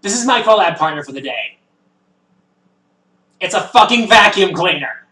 This is my collab partner for the day. It's a fucking vacuum cleaner.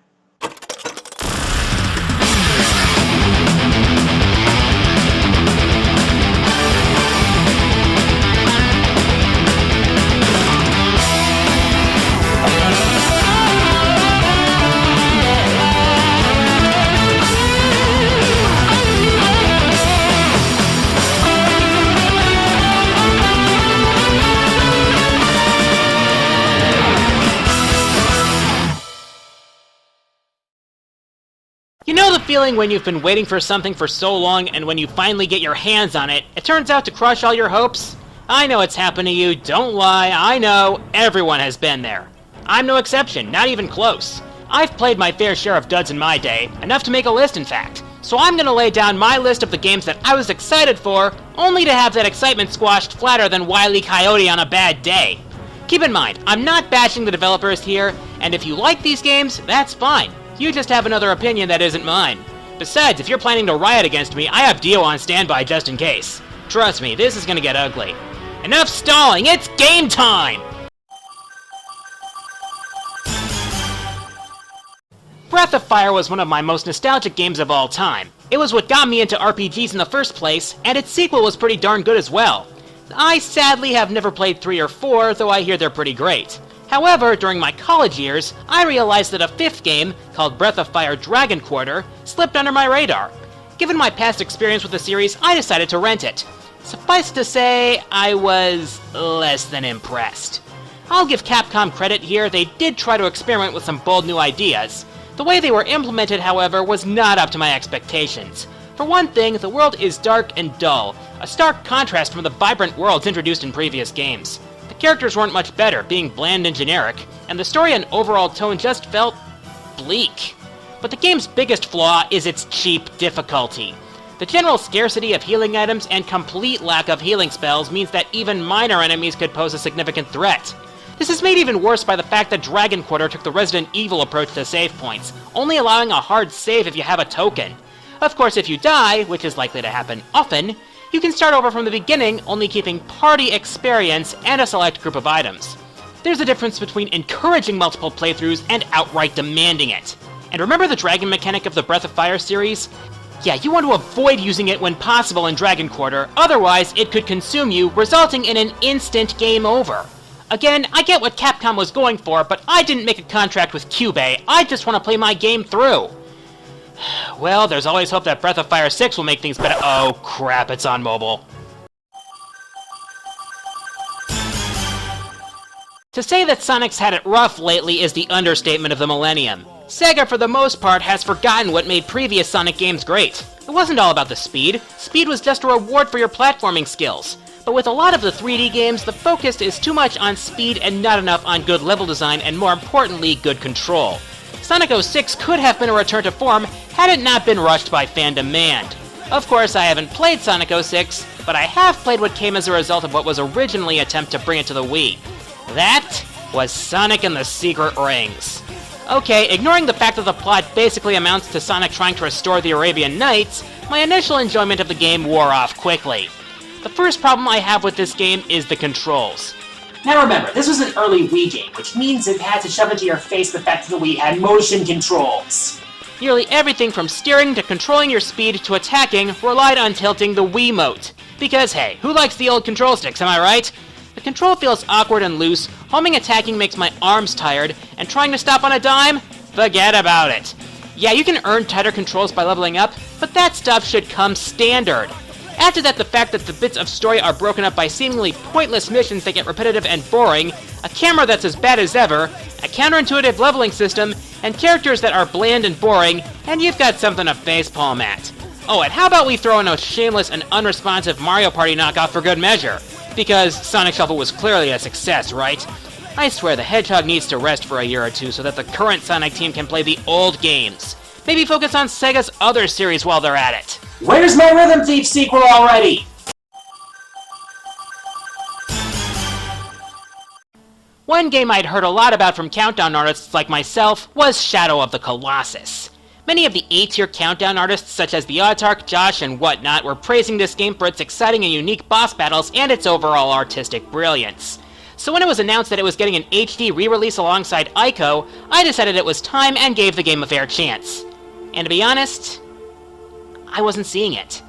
You know the feeling when you've been waiting for something for so long and when you finally get your hands on it, it turns out to crush all your hopes? I know it's happened to you, don't lie, I know, everyone has been there. I'm no exception, not even close. I've played my fair share of duds in my day, enough to make a list in fact. So I'm gonna lay down my list of the games that I was excited for, only to have that excitement squashed flatter than Wile E. Coyote on a bad day. Keep in mind, I'm not bashing the developers here, and if you like these games, that's fine. You just have another opinion that isn't mine. Besides, if you're planning to riot against me, I have Dio on standby just in case. Trust me, this is gonna get ugly. Enough stalling, it's game time! Breath of Fire was one of my most nostalgic games of all time. It was what got me into RPGs in the first place, and its sequel was pretty darn good as well. I sadly have never played 3 or 4, though I hear they're pretty great. However, during my college years, I realized that a 5th game, called Breath of Fire Dragon Quarter, slipped under my radar. Given my past experience with the series, I decided to rent it. Suffice to say, I was less than impressed. I'll give Capcom credit here, they did try to experiment with some bold new ideas. The way they were implemented, however, was not up to my expectations. For one thing, the world is dark and dull, a stark contrast from the vibrant worlds introduced in previous games. The characters weren't much better, being bland and generic, and the story and overall tone just felt bleak. But the game's biggest flaw is its cheap difficulty. The general scarcity of healing items and complete lack of healing spells means that even minor enemies could pose a significant threat. This is made even worse by the fact that Dragon Quarter took the Resident Evil approach to save points, only allowing a hard save if you have a token. Of course, if you die, which is likely to happen often, you can start over from the beginning, only keeping party experience and a select group of items. There's a difference between encouraging multiple playthroughs and outright demanding it. And remember the dragon mechanic of the Breath of Fire series? Yeah, you want to avoid using it when possible in Dragon Quarter, otherwise it could consume you, resulting in an instant game over. Again, I get what Capcom was going for, but I didn't make a contract with Cube, I just want to play my game through. Well, there's always hope that Breath of Fire 6 will make things better. Oh crap, it's on mobile. To say that Sonic's had it rough lately is the understatement of the millennium. Sega, for the most part, has forgotten what made previous Sonic games great. It wasn't all about the speed. Speed was just a reward for your platforming skills. But with a lot of the 3D games, the focus is too much on speed and not enough on good level design and, more importantly, good control. Sonic 06 could have been a return to form had it not been rushed by fan demand. Of course, I haven't played Sonic 06, but I have played what came as a result of what was originally an attempt to bring it to the Wii. That was Sonic and the Secret Rings. Okay, ignoring the fact that the plot basically amounts to Sonic trying to restore the Arabian Nights, my initial enjoyment of the game wore off quickly. The first problem I have with this game is the controls. Now remember, this was an early Wii game, which means it had to shove into your face the fact that the Wii had motion controls. Nearly everything from steering to controlling your speed to attacking relied on tilting the Wiimote. Because hey, who likes the old control sticks, am I right? The control feels awkward and loose, homing attacking makes my arms tired, and trying to stop on a dime? Forget about it. Yeah, you can earn tighter controls by leveling up, but that stuff should come standard. Add to that the fact that the bits of story are broken up by seemingly pointless missions that get repetitive and boring, a camera that's as bad as ever, a counterintuitive leveling system, and characters that are bland and boring, and you've got something to facepalm at. Oh, and how about we throw in a shameless and unresponsive Mario Party knockoff for good measure? Because Sonic Shuffle was clearly a success, right? I swear the Hedgehog needs to rest for a year or two so that the current Sonic team can play the old games. Maybe focus on Sega's other series while they're at it. Where's my Rhythm Thief sequel already? One game I'd heard a lot about from Countdown artists like myself was Shadow of the Colossus. Many of the A-tier Countdown artists such as the Autark, Josh, and whatnot were praising this game for its exciting and unique boss battles and its overall artistic brilliance. So when it was announced that it was getting an HD re-release alongside Ico, I decided it was time and gave the game a fair chance. And to be honest, I wasn't seeing it.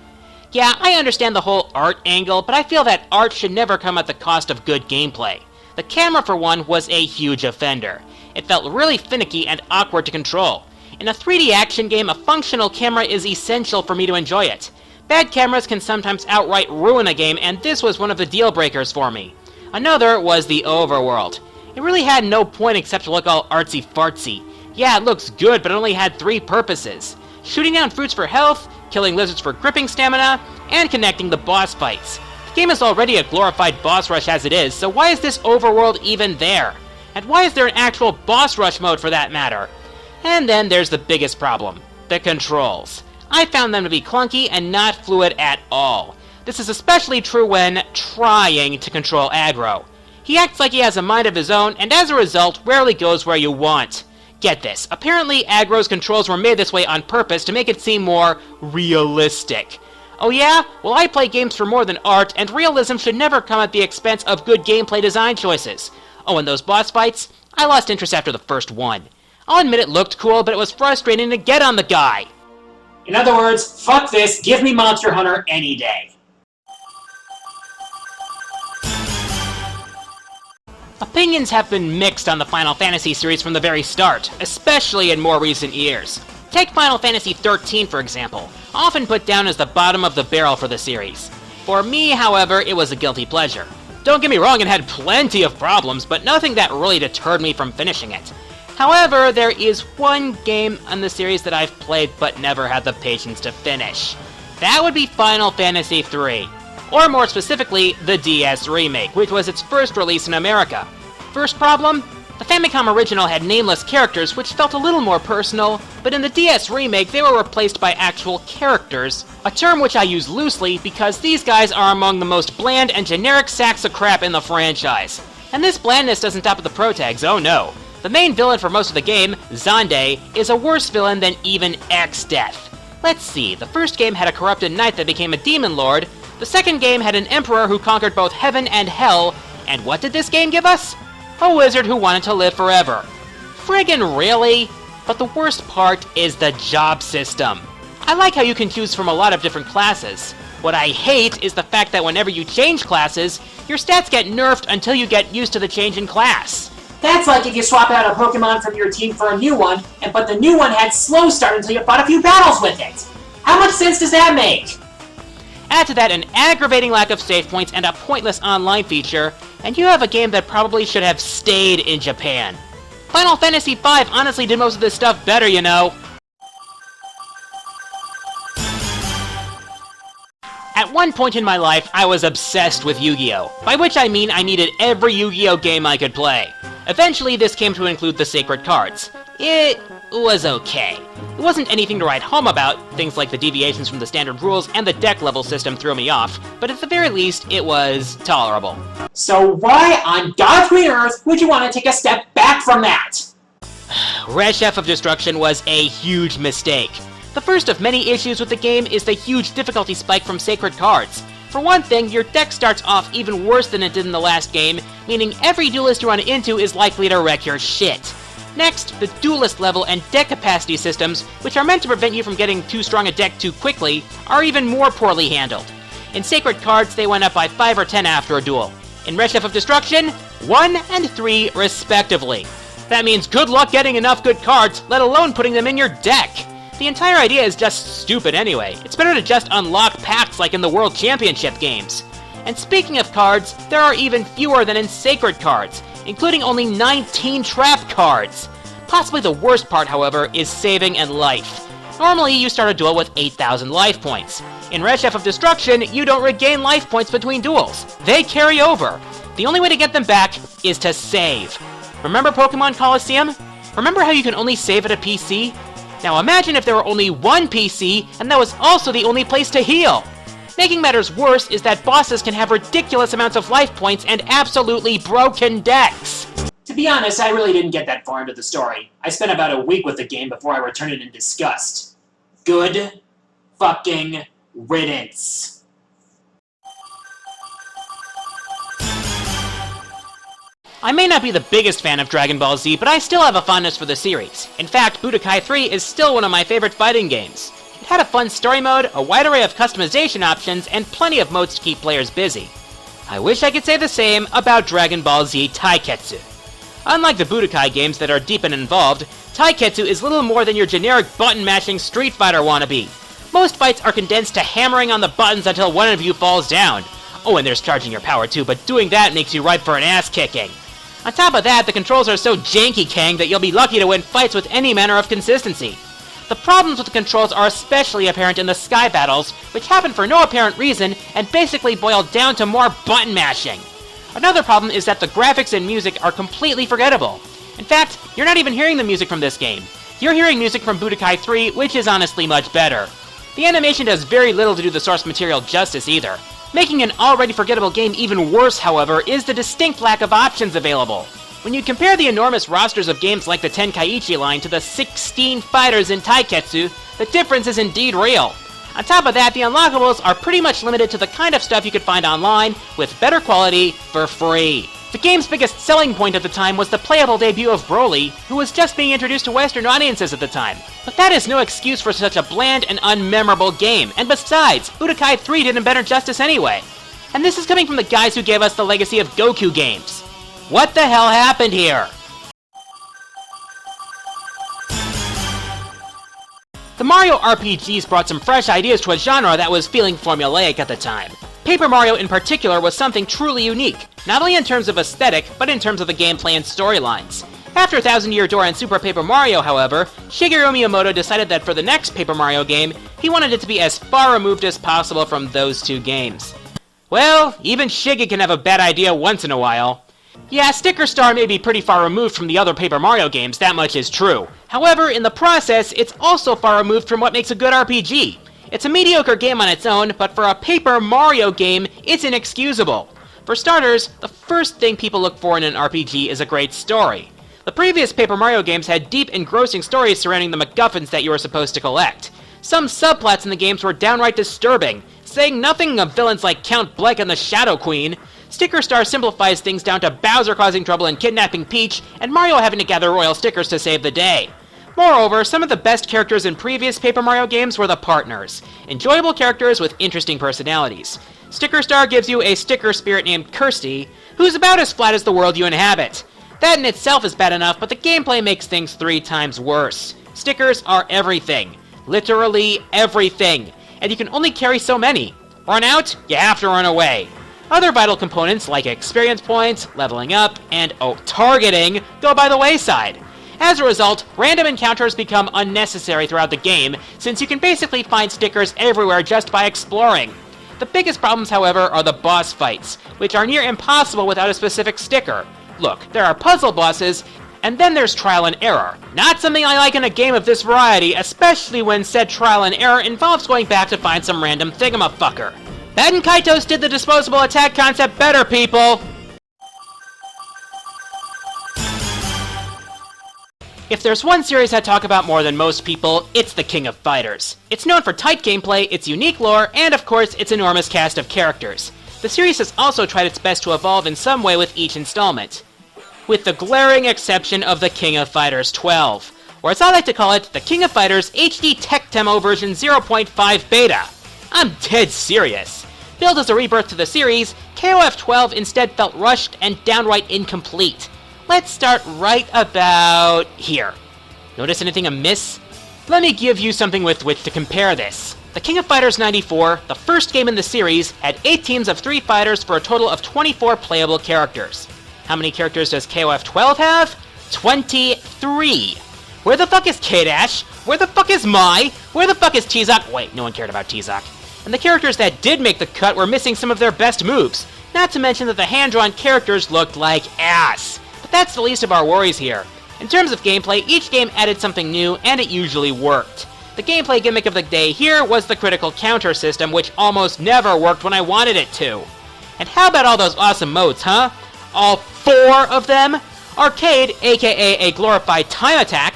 Yeah, I understand the whole art angle, but I feel that art should never come at the cost of good gameplay. The camera, for one, was a huge offender. It felt really finicky and awkward to control. In a 3D action game, a functional camera is essential for me to enjoy it. Bad cameras can sometimes outright ruin a game, and this was one of the deal breakers for me. Another was the overworld. It really had no point except to look all artsy-fartsy. Yeah, it looks good, but it only had 3 purposes: shooting down fruits for health, killing lizards for gripping stamina, and connecting the boss fights. The game is already a glorified boss rush as it is, so why is this overworld even there? And why is there an actual boss rush mode for that matter? And then there's the biggest problem: the controls. I found them to be clunky and not fluid at all. This is especially true when trying to control aggro. He acts like he has a mind of his own, and as a result, rarely goes where you want. Get this, apparently aggro's controls were made this way on purpose to make it seem more realistic. Oh yeah? Well, I play games for more than art, and realism should never come at the expense of good gameplay design choices. Oh, and those boss fights? I lost interest after the first one. I'll admit it looked cool, but it was frustrating to get on the guy. In other words, fuck this, give me Monster Hunter any day. Opinions have been mixed on the Final Fantasy series from the very start, especially in more recent years. Take Final Fantasy XIII, for example, often put down as the bottom of the barrel for the series. For me, however, it was a guilty pleasure. Don't get me wrong, it had plenty of problems, but nothing that really deterred me from finishing it. However, there is one game in the series that I've played but never had the patience to finish. That would be Final Fantasy III. Or more specifically, the DS remake, which was its first release in America. First problem? The Famicom original had nameless characters, which felt a little more personal, but in the DS remake they were replaced by actual characters, a term which I use loosely because these guys are among the most bland and generic sacks of crap in the franchise. And this blandness doesn't stop at the protags, oh no. The main villain for most of the game, Xande, is a worse villain than even X-Death. Let's see, the first game had a corrupted knight that became a demon lord, the second game had an emperor who conquered both heaven and hell, and what did this game give us? A wizard who wanted to live forever. Friggin' really? But the worst part is the job system. I like how you can choose from a lot of different classes. What I hate is the fact that whenever you change classes, your stats get nerfed until you get used to the change in class. That's like if you swap out a Pokemon from your team for a new one, but the new one had slow start until you fought a few battles with it. How much sense does that make? Add to that an aggravating lack of save points and a pointless online feature, and you have a game that probably should have stayed in Japan. Final Fantasy V honestly did most of this stuff better, you know. At one point in my life, I was obsessed with Yu-Gi-Oh! By which I mean I needed every Yu-Gi-Oh! Game I could play. Eventually, this came to include the sacred cards. It was okay. It wasn't anything to write home about, things like the deviations from the standard rules and the deck level system threw me off, but at the very least, it was tolerable. So why on God's green earth would you want to take a step back from that? Red Chef of Destruction was a huge mistake. The first of many issues with the game is the huge difficulty spike from sacred cards. For one thing, your deck starts off even worse than it did in the last game, meaning every duelist you run into is likely to wreck your shit. Next, the duelist level and deck capacity systems, which are meant to prevent you from getting too strong a deck too quickly, are even more poorly handled. In Sacred Cards, they went up by 5 or 10 after a duel. In Red Chef of Destruction, 1 and 3 respectively. That means good luck getting enough good cards, let alone putting them in your deck. The entire idea is just stupid anyway. It's better to just unlock packs like in the World Championship games. And speaking of cards, there are even fewer than in Sacred Cards, including only 19 trap cards. Possibly the worst part, however, is saving and life. Normally, you start a duel with 8,000 life points. In Red Chef of Destruction, you don't regain life points between duels. They carry over. The only way to get them back is to save. Remember Pokemon Coliseum? Remember how you can only save at a PC? Now imagine if there were only one PC, and that was also the only place to heal. Making matters worse is that bosses can have ridiculous amounts of life points and absolutely broken decks. To be honest, I really didn't get that far into the story. I spent about a week with the game before I returned it in disgust. Good fucking riddance. I may not be the biggest fan of Dragon Ball Z, but I still have a fondness for the series. In fact, Budokai 3 is still one of my favorite fighting games. It had a fun story mode, a wide array of customization options, and plenty of modes to keep players busy. I wish I could say the same about Dragon Ball Z Taiketsu. Unlike the Budokai games that are deep and involved, Taiketsu is little more than your generic button-mashing Street Fighter wannabe. Most fights are condensed to hammering on the buttons until one of you falls down. Oh, and there's charging your power too, but doing that makes you ripe for an ass-kicking. On top of that, the controls are so janky, Kang, that you'll be lucky to win fights with any manner of consistency. The problems with the controls are especially apparent in the sky battles, which happen for no apparent reason and basically boil down to more button mashing. Another problem is that the graphics and music are completely forgettable. In fact, you're not even hearing the music from this game. You're hearing music from Budokai 3, which is honestly much better. The animation does very little to do the source material justice either. Making an already forgettable game even worse, however, is the distinct lack of options available. When you compare the enormous rosters of games like the Tenkaichi line to the 16 fighters in Taiketsu, the difference is indeed real. On top of that, the unlockables are pretty much limited to the kind of stuff you could find online, with better quality, for free. The game's biggest selling point at the time was the playable debut of Broly, who was just being introduced to Western audiences at the time. But that is no excuse for such a bland and unmemorable game, and besides, Budokai 3 did him better justice anyway. And this is coming from the guys who gave us the legacy of Goku games. What the hell happened here? The Mario RPGs brought some fresh ideas to a genre that was feeling formulaic at the time. Paper Mario in particular was something truly unique, not only in terms of aesthetic, but in terms of the gameplay and storylines. After Thousand Year Door and Super Paper Mario, however, Shigeru Miyamoto decided that for the next Paper Mario game, he wanted it to be as far removed as possible from those two games. Well, even Shige can have a bad idea once in a while. Yeah, Sticker Star may be pretty far removed from the other Paper Mario games, that much is true. However, in the process, it's also far removed from what makes a good RPG. It's a mediocre game on its own, but for a Paper Mario game, it's inexcusable. For starters, the first thing people look for in an RPG is a great story. The previous Paper Mario games had deep, engrossing stories surrounding the MacGuffins that you were supposed to collect. Some subplots in the games were downright disturbing, saying nothing of villains like Count Bleck and the Shadow Queen. Sticker Star simplifies things down to Bowser causing trouble and kidnapping Peach, and Mario having to gather royal stickers to save the day. Moreover, some of the best characters in previous Paper Mario games were the partners. Enjoyable characters with interesting personalities. Sticker Star gives you a sticker spirit named Kirsty, who's about as flat as the world you inhabit. That in itself is bad enough, but the gameplay makes things 3 times worse. Stickers are everything. Literally everything. And you can only carry so many. Run out, you have to run away. Other vital components like experience points, leveling up, and targeting go by the wayside. As a result, random encounters become unnecessary throughout the game, since you can basically find stickers everywhere just by exploring. The biggest problems, however, are the boss fights, which are near impossible without a specific sticker. Look, there are puzzle bosses, and then there's trial and error. Not something I like in a game of this variety, especially when said trial and error involves going back to find some random thingamafucker. Bad and Kaitos did the disposable attack concept better, people! If there's one series I talk about more than most people, it's the King of Fighters. It's known for tight gameplay, its unique lore, and of course, its enormous cast of characters. The series has also tried its best to evolve in some way with each installment, with the glaring exception of the King of Fighters 12, or as I like to call it, the King of Fighters HD Tech Demo version 0.5 Beta. I'm dead serious. Billed as a rebirth to the series, KOF 12 instead felt rushed and downright incomplete. Let's start right about here. Notice anything amiss? Let me give you something with which to compare this. The King of Fighters 94, the first game in the series, had 8 teams of 3 fighters for a total of 24 playable characters. How many characters does KOF 12 have? 23! Where the fuck is K-Dash? Where the fuck is Mai? Where the fuck is Tizak? Wait, no one cared about Tizak. And the characters that did make the cut were missing some of their best moves, not to mention that the hand-drawn characters looked like ass. But that's the least of our worries here. In terms of gameplay, each game added something new, and it usually worked. The gameplay gimmick of the day here was the critical counter system, which almost never worked when I wanted it to. And how about all those awesome modes, huh? All 4 of them? Arcade, aka a glorified time attack,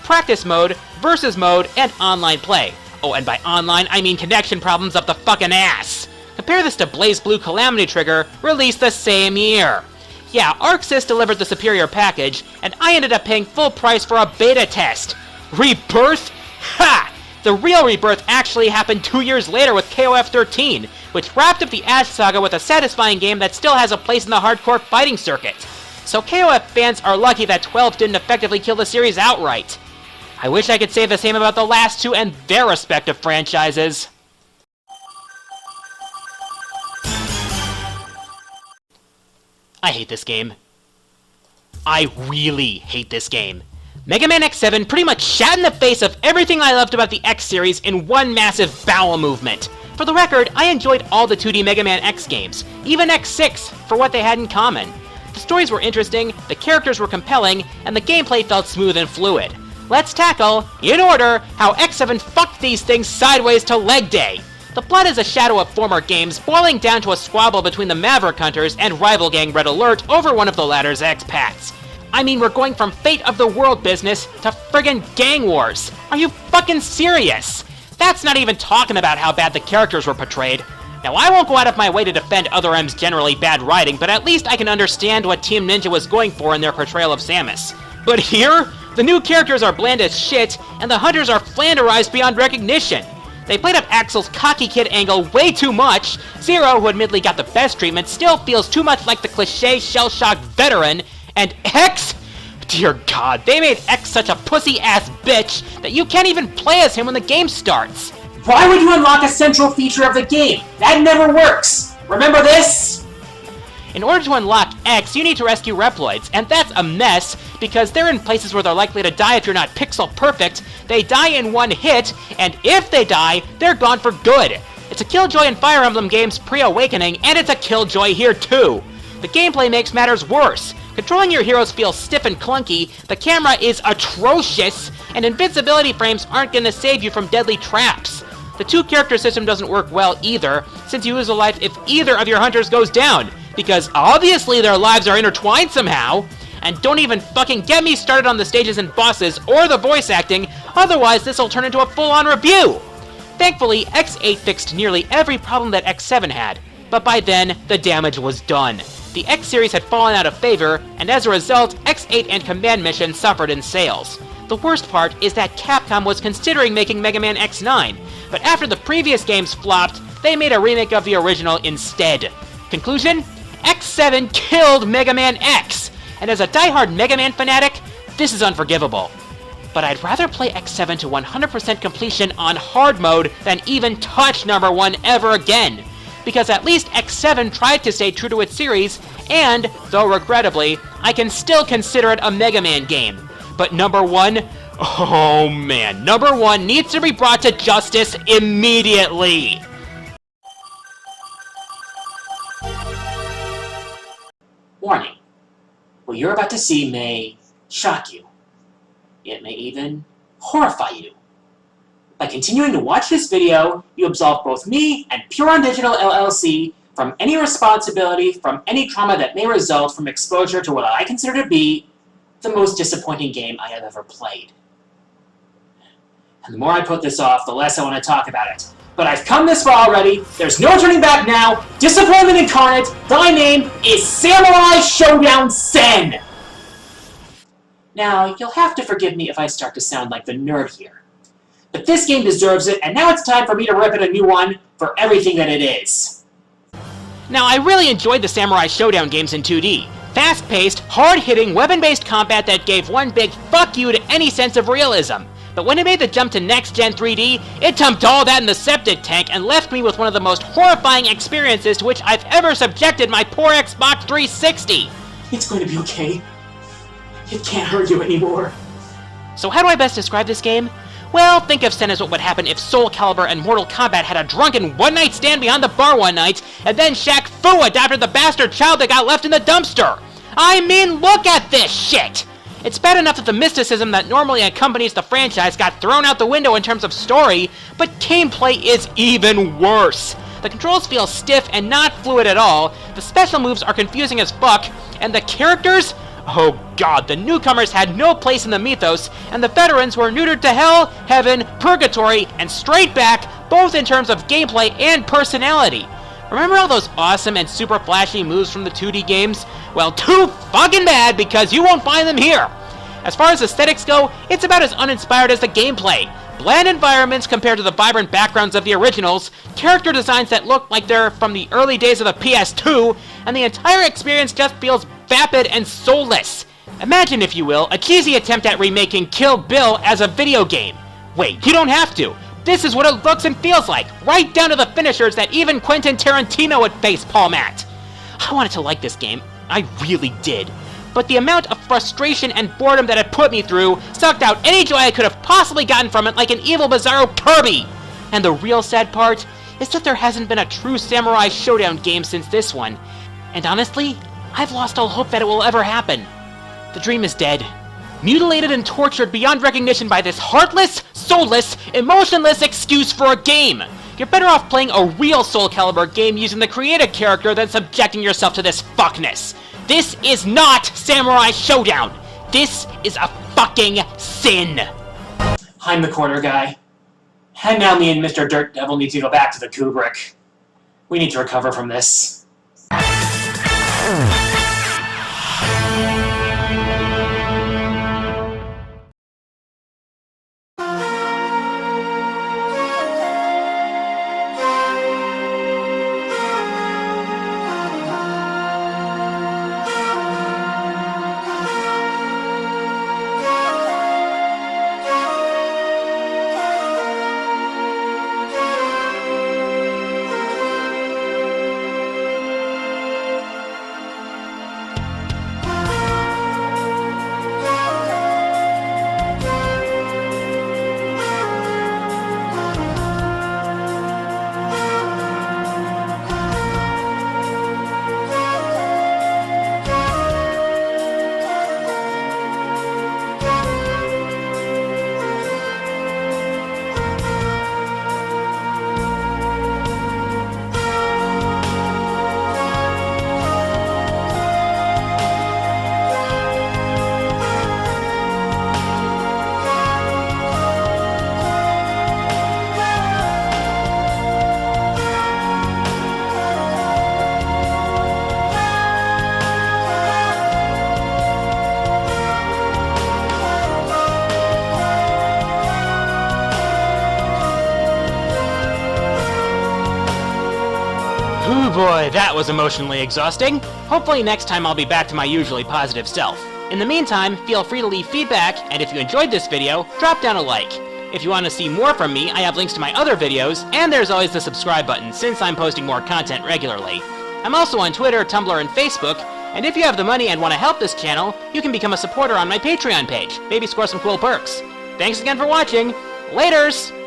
practice mode, versus mode, and online play. Oh, and by online, I mean connection problems up the fucking ass. Compare this to BlazBlue Calamity Trigger, released the same year. Yeah, ArcSys delivered the superior package, and I ended up paying full price for a beta test. Rebirth? Ha! The real rebirth actually happened 2 years later with KOF 13, which wrapped up the Ash saga with a satisfying game that still has a place in the hardcore fighting circuit. So KOF fans are lucky that 12 didn't effectively kill the series outright. I wish I could say the same about the last two and their respective franchises. I hate this game. I really hate this game. Megaman X7 pretty much shat in the face of everything I loved about the X series in one massive bowel movement. For the record, I enjoyed all the 2D Mega Man X games, even X6, for what they had in common. The stories were interesting, the characters were compelling, and the gameplay felt smooth and fluid. Let's tackle, in order, how X7 fucked these things sideways to leg day. The plot is a shadow of former games, boiling down to a squabble between the Maverick Hunters and rival gang Red Alert over one of the latter's expats. I mean, we're going from fate of the world business to friggin' gang wars. Are you fucking serious? That's not even talking about how bad the characters were portrayed. Now, I won't go out of my way to defend Other M's generally bad writing, but at least I can understand what Team Ninja was going for in their portrayal of Samus. But here, the new characters are bland as shit, and the hunters are flanderized beyond recognition. They played up Axel's cocky kid angle way too much. Zero, who admittedly got the best treatment, still feels too much like the cliche shell-shocked veteran. And X? Dear God, they made X such a pussy-ass bitch that you can't even play as him when the game starts. Why would you unlock a central feature of the game? That never works! Remember this? In order to unlock X, you need to rescue Reploids, and that's a mess, because they're in places where they're likely to die if you're not pixel perfect, they die in one hit, and if they die, they're gone for good. It's a Killjoy in Fire Emblem games pre-Awakening, and it's a Killjoy here too. The gameplay makes matters worse. Controlling your heroes feels stiff and clunky, the camera is atrocious, and invincibility frames aren't gonna save you from deadly traps. The two-character system doesn't work well either, since you lose a life if either of your hunters goes down, because obviously their lives are intertwined somehow. And don't even fucking get me started on the stages and bosses or the voice acting, otherwise this'll turn into a full-on review. Thankfully, X8 fixed nearly every problem that X7 had, but by then, the damage was done. The X series had fallen out of favor, and as a result, X8 and Command Mission suffered in sales. The worst part is that Capcom was considering making Mega Man X9, but after the previous games flopped, they made a remake of the original instead. Conclusion? X7 killed Mega Man X! And as a diehard Mega Man fanatic, this is unforgivable. But I'd rather play X7 to 100% completion on hard mode than even touch number 1 ever again. Because at least X7 tried to stay true to its series, and, though regrettably, I can still consider it a Mega Man game. But number 1? Oh man, number 1 needs to be brought to justice immediately! Warning. What you're about to see may shock you. It may even horrify you. By continuing to watch this video, you absolve both me and Puron Digital LLC from any responsibility from any trauma that may result from exposure to what I consider to be the most disappointing game I have ever played. And the more I put this off, the less I want to talk about it. But I've come this far already, there's no turning back now, disappointment incarnate, thy name is Samurai Shodown Sin! Now, you'll have to forgive me if I start to sound like the nerd here. But this game deserves it, and now it's time for me to rip it a new one for everything that it is. Now, I really enjoyed the Samurai Shodown games in 2D. Fast-paced, hard-hitting, weapon-based combat that gave one big fuck you to any sense of realism. But when it made the jump to next-gen 3D, it dumped all that in the septic tank and left me with one of the most horrifying experiences to which I've ever subjected my poor Xbox 360. It's going to be okay. It can't hurt you anymore. So how do I best describe this game? Well, think of Sen as what would happen if Soul Calibur and Mortal Kombat had a drunken one-night stand behind the bar one night, and then Shaq Fu adopted the bastard child that got left in the dumpster. I mean, look at this shit! It's bad enough that the mysticism that normally accompanies the franchise got thrown out the window in terms of story, but gameplay is even worse. The controls feel stiff and not fluid at all, the special moves are confusing as fuck, and the characters? Oh god, the newcomers had no place in the mythos, and the veterans were neutered to hell, heaven, purgatory, and straight back, both in terms of gameplay and personality. Remember all those awesome and super flashy moves from the 2D games? Well, too fucking bad because you won't find them here! As far as aesthetics go, it's about as uninspired as the gameplay. Bland environments compared to the vibrant backgrounds of the originals, character designs that look like they're from the early days of the PS2, and the entire experience just feels vapid and soulless. Imagine, if you will, a cheesy attempt at remaking Kill Bill as a video game. Wait, you don't have to. This is what it looks and feels like, right down to the finishers that even Quentin Tarantino would face palm at. I wanted to like this game, I really did. But the amount of frustration and boredom that it put me through sucked out any joy I could have possibly gotten from it like an evil Bizarro Kirby. And the real sad part is that there hasn't been a true Samurai Shodown game since this one. And honestly, I've lost all hope that it will ever happen. The dream is dead. Mutilated and tortured beyond recognition by this heartless, soulless, emotionless excuse for a game. You're better off playing a real Soul Calibur game using the creative character than subjecting yourself to this fuckness. This is not Samurai Shodown. This is a fucking sin. I'm the corner guy. And now me and Mr. Dirt Devil need to go back to the Kubrick. We need to recover from this. Ooh boy, that was emotionally exhausting. Hopefully next time I'll be back to my usually positive self. In the meantime, feel free to leave feedback, and if you enjoyed this video, drop down a like. If you want to see more from me, I have links to my other videos, and there's always the subscribe button since I'm posting more content regularly. I'm also on Twitter, Tumblr, and Facebook, and if you have the money and want to help this channel, you can become a supporter on my Patreon page. Maybe score some cool perks. Thanks again for watching. Laters!